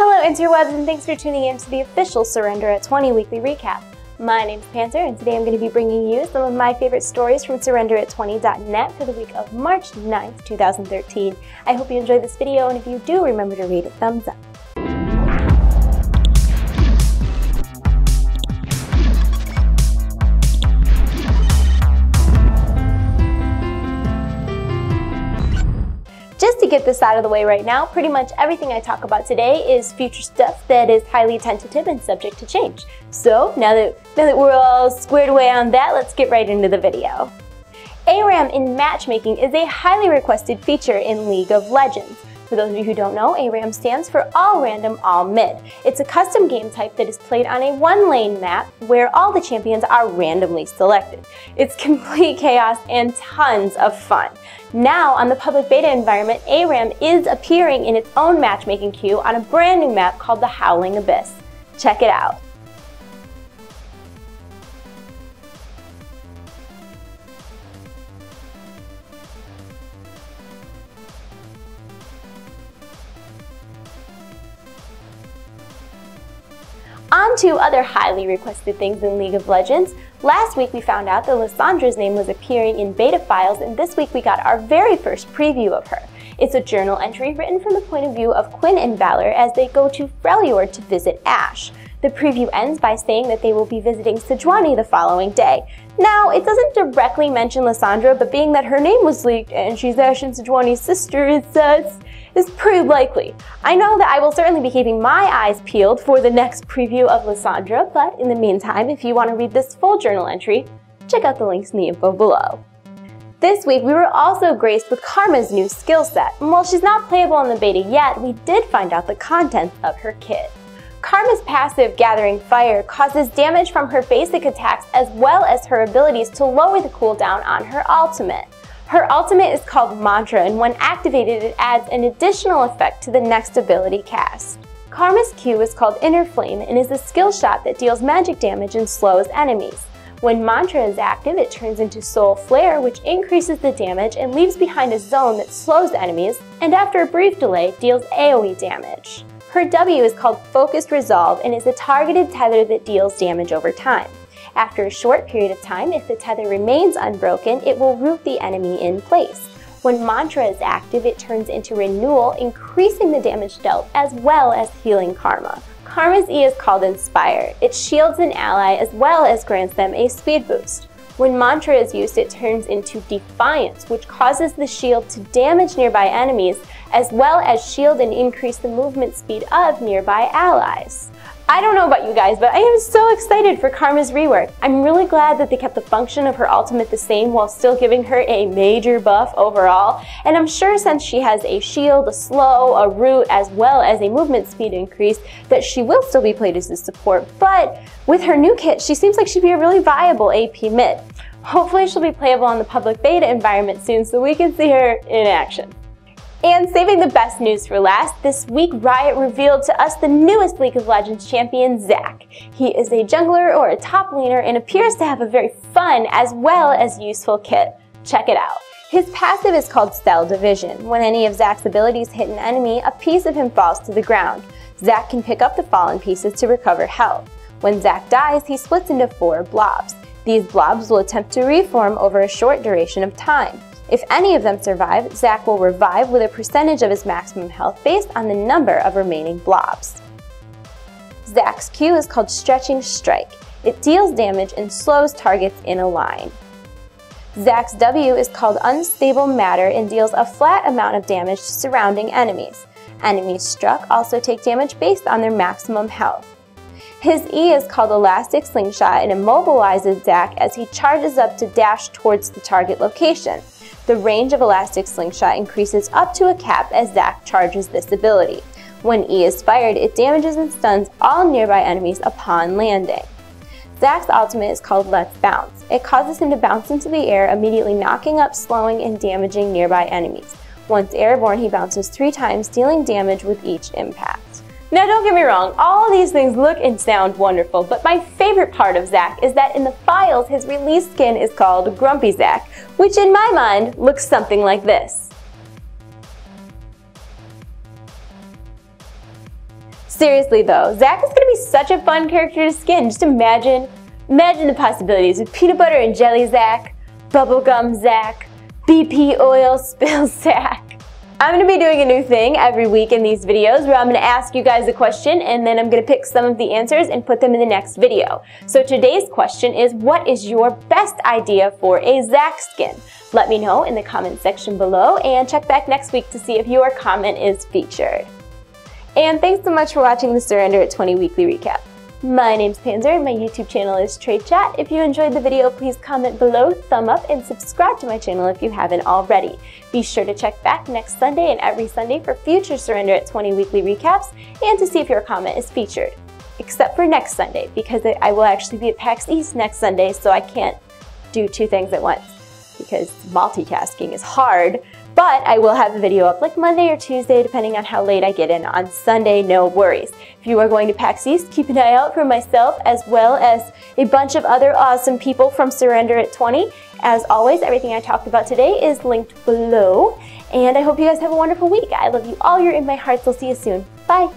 Hello interwebs, and thanks for tuning in to the official Surrender at 20 weekly recap. My name's Panther, and today I'm going to be bringing you some of my favorite stories from surrenderat20.net for the week of March 9th, 2013. I hope you enjoyed this video, and if you do, remember to rate it thumbs up. Just to get this out of the way right now, pretty much everything I talk about today is future stuff that is highly tentative and subject to change. So now that we're all squared away on that, let's get right into the video. ARAM in matchmaking is a highly requested feature in League of Legends. For those of you who don't know, ARAM stands for All Random, All Mid. It's a custom game type that is played on a one-lane map where all the champions are randomly selected. It's complete chaos and tons of fun. Now, on the public beta environment, ARAM is appearing in its own matchmaking queue on a brand new map called the Howling Abyss. Check it out. On to other highly requested things in League of Legends. Last week we found out that Lissandra's name was appearing in beta files, and this week we got our very first preview of her. It's a journal entry written from the point of view of Quinn and Valor as they go to Freljord to visit Ashe. The preview ends by saying that they will be visiting Sejuani the following day. Now, it doesn't directly mention Lissandra, but being that her name was leaked and she's Ashe and Sejuani's sister, it's pretty likely. I know that I will certainly be keeping my eyes peeled for the next preview of Lissandra, but in the meantime, if you want to read this full journal entry, check out the links in the info below. This week, we were also graced with Karma's new skill set, and while she's not playable in the beta yet, we did find out the contents of her kit. Karma's passive, Gathering Fire, causes damage from her basic attacks as well as her abilities to lower the cooldown on her ultimate. Her ultimate is called Mantra, and when activated it adds an additional effect to the next ability cast. Karma's Q is called Inner Flame and is a skill shot that deals magic damage and slows enemies. When Mantra is active, it turns into Soul Flare, which increases the damage and leaves behind a zone that slows enemies, and after a brief delay, deals AoE damage. Her W is called Focused Resolve and is a targeted tether that deals damage over time. After a short period of time, if the tether remains unbroken, it will root the enemy in place. When Mantra is active, it turns into Renewal, increasing the damage dealt as well as healing Karma. Karma's E is called Inspire. It shields an ally as well as grants them a speed boost. When Mantra is used, it turns into Defiance, which causes the shield to damage nearby enemies as well as shield and increase the movement speed of nearby allies. I don't know about you guys, but I am so excited for Karma's rework. I'm really glad that they kept the function of her ultimate the same while still giving her a major buff overall, and I'm sure since she has a shield, a slow, a root, as well as a movement speed increase, that she will still be played as a support, but with her new kit, she seems like she'd be a really viable AP mid. Hopefully she'll be playable on the public beta environment soon so we can see her in action. And saving the best news for last, this week Riot revealed to us the newest League of Legends champion, Zac. He is a jungler or a top laner and appears to have a very fun as well as useful kit. Check it out. His passive is called Cell Division. When any of Zac's abilities hit an enemy, a piece of him falls to the ground. Zac can pick up the fallen pieces to recover health. When Zac dies, he splits into 4 blobs. These blobs will attempt to reform over a short duration of time. If any of them survive, Zac will revive with a percentage of his maximum health based on the number of remaining blobs. Zac's Q is called Stretching Strike. It deals damage and slows targets in a line. Zac's W is called Unstable Matter and deals a flat amount of damage to surrounding enemies. Enemies struck also take damage based on their maximum health. His E is called Elastic Slingshot and immobilizes Zac as he charges up to dash towards the target location. The range of Elastic Slingshot increases up to a cap as Zac charges this ability. When E is fired, it damages and stuns all nearby enemies upon landing. Zac's ultimate is called Let's Bounce. It causes him to bounce into the air, immediately knocking up, slowing, and damaging nearby enemies. Once airborne, he bounces 3 times, dealing damage with each impact. Now don't get me wrong, all these things look and sound wonderful, but my favorite part of Zac is that in the files his release skin is called Grumpy Zac, which in my mind looks something like this. Seriously though, Zach is going to be such a fun character to skin. Just imagine the possibilities with peanut butter and jelly Zach, bubblegum Zach, BP oil spill Zach. I'm going to be doing a new thing every week in these videos where I'm going to ask you guys a question and then I'm going to pick some of the answers and put them in the next video. So today's question is, what is your best idea for a Zach skin? Let me know in the comment section below and check back next week to see if your comment is featured. And thanks so much for watching the Surrender at 20 weekly recap. My name's Panzer and my YouTube channel is TradeChat. If you enjoyed the video, please comment below, thumb up, and subscribe to my channel if you haven't already. Be sure to check back next Sunday and every Sunday for future Surrender at 20 weekly recaps and to see if your comment is featured. Except for next Sunday, because I will actually be at PAX East next Sunday, so I can't do two things at once because multitasking is hard. But I will have a video up like Monday or Tuesday, depending on how late I get in on Sunday, no worries. If you are going to PAX East, keep an eye out for myself as well as a bunch of other awesome people from Surrender at 20. As always, everything I talked about today is linked below. And I hope you guys have a wonderful week. I love you all. You're in my hearts. I'll see you soon. Bye.